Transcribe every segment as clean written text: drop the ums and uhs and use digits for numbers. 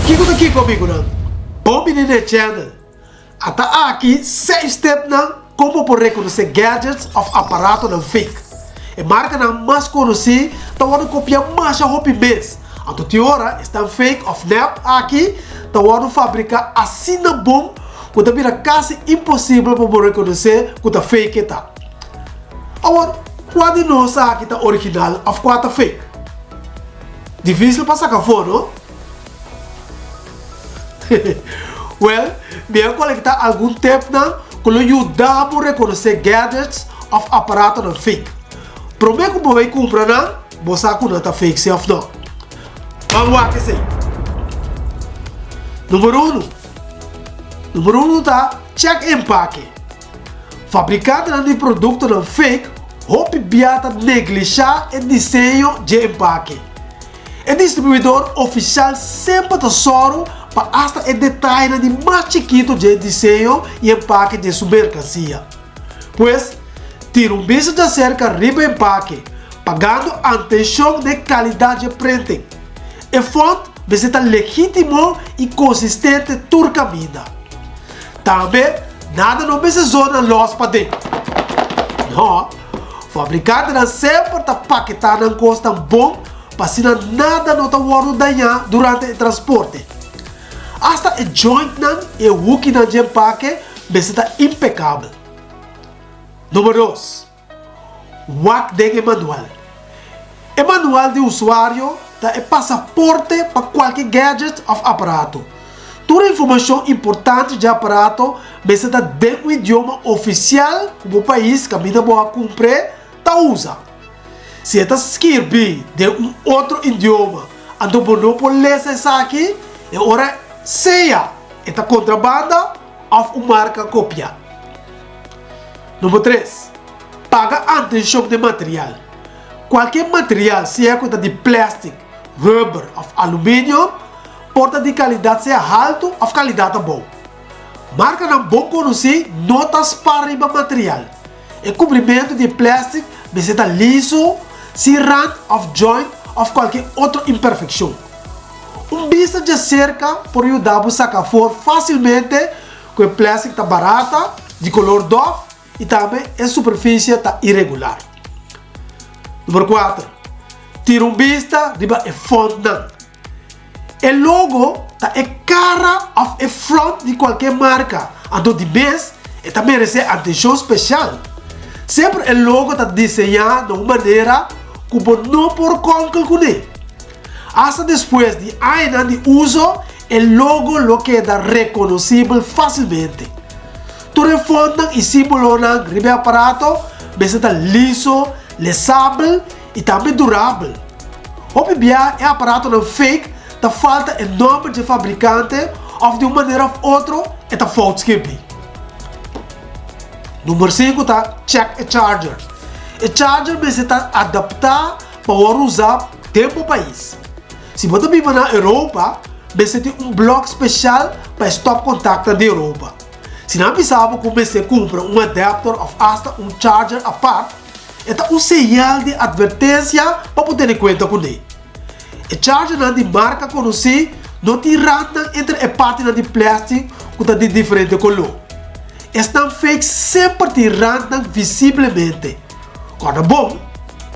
Kiko tá aqui comigo, não? Bom menino channel. Até aqui 6 steps não como por reconhecer gadgets of aparato não fake. E marca não mais conhecido, tá vendo copiar mais a roupa mês. A teoria está fake of nap aqui, tá vendo fabricar assim na bom, que tá vira quase impossível para reconhecer que tá fake tá. Agora, quando nós aqui tá original of quatro fake. Difícil para sacar fora, não? Well, bem coletar algum tempo não, que lhe ajuda a reconhecer gadgets of aparato não fake. Prometo que você compra não, você não tá fake se não. Vamos lá que sei. Número 1 tá check empaque. Fabricante de produto não fake, houve biata neglijar o desenho de empaque. O distribuidor oficial sempre tá soro para hasta o detalhe de mais chiquito de desenho e empaque de sua mercancia. Pois, tira bicho de cerca riba empaque, pagando atenção de qualidade de printing. E fonte visita legítimo e consistente turca vida. Também, nada não precisa na loja para dentro. Não, fabricante não sempre está paquetando em custo bom, para se nada não está danhar durante o transporte. Hasta o joint não e o hook não de empaque está impecável. Número 2. WAC de manual. O manual de usuário é passaporte para qualquer gadget ou aparato. Toda a informação importante de aparato está dentro do idioma oficial do país que a mina boa cumprir tá usa. Se está escrever de outro idioma, então não pode ler isso aqui, é hora seja esta contrabanda ou marca cópia. Número 3. Paga atenção de material. Qualquer material, seja de plástico, rubber ou alumínio, porta de qualidade seja alto ou qualidade boa. Marca não bom conhecer notas para riba material. O cobrimento de plástico está liso, sem rand ou joint ou qualquer outra imperfeição. Bicho de cerca por ajudar a sacar fora facilmente que o plástico está barato, de color doce e também a superfície está irregular. Número 4. Tira vista de a fonte. O logo está a cara ou a front de qualquer marca. Então, de vez, está merece atenção especial. Sempre o logo está desenhado de uma maneira que não por concluir. Hasta depois de anos de uso, o logo lo queda reconhecível facilmente. Todo o fundo e símbolo do aparato está liso, lesável e também durável. Hoje em dia, o aparato não fake, tá falta o nome de fabricante ou de uma maneira ou outra, está falta escrito. Número 5 tá check a charger. O charger está adaptado para usar tempo país. Se você vive na Europa, você tem bloco especial para stop contato da Europa. Se não sabe como você compra adapter ou hasta charger à parte, é sinal de advertência para poder ter conta com ele. O charger de marca conhecida não tem randa entre a parte de plástico que está de diferente color. Estão feitos sempre de randa visivelmente. Quando bom,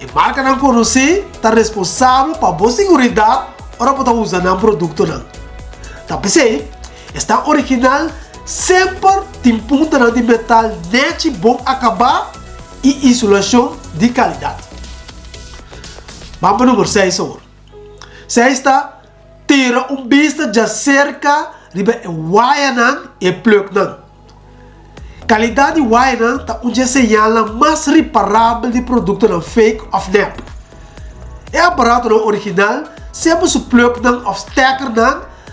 a marca não conhecida está responsável para a boa segurança para poder usar o produto. Também, está original sempre tem ponta de metal net bom acabar e isolação de qualidade. Vamos para o número 6 agora. 6 está tira vista de cerca de wire e plug. Qualidade de wire está onde señala mais reparável de produto fake of nap. O aparato original sempre o plug ou stacker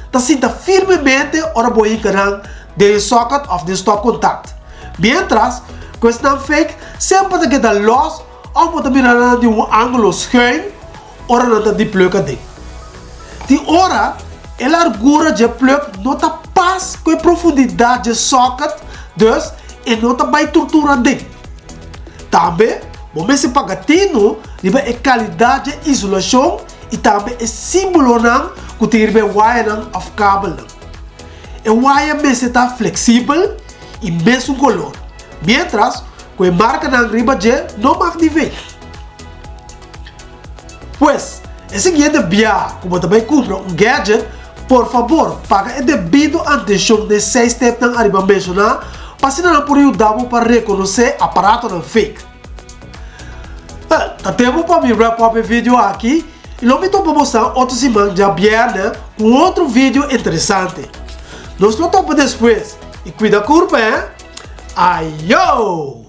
está sinta firmemente ora boica de socket of the stop contact. Mientras, questão fake sempre tem que dar los ou pode mirar de ângulo schuin ora não de plug dentro. De hora, a largura de plug não está pas com a profundidade de socket, dus e não está bem tortura dentro. Também, o se pagatino, a qualidade de isolação e também é símbolo que tirbe wire of cable. E wire mesmo está flexível e mesmo color. Mientras, que a marca na riba de não magnifica. Pues, esse seguinte via, como também compra gadget, por favor, paga a devido atenção de 6 steps na arriba mencionar, para se não por ajudar para reconhecer aparato não fake. Tá tempo para me wrap up o vídeo aqui, e não me estou para mostrar outro semana de viernes com outro vídeo interessante. Nos vemos depois, e cuida a curva, hein? Ayo!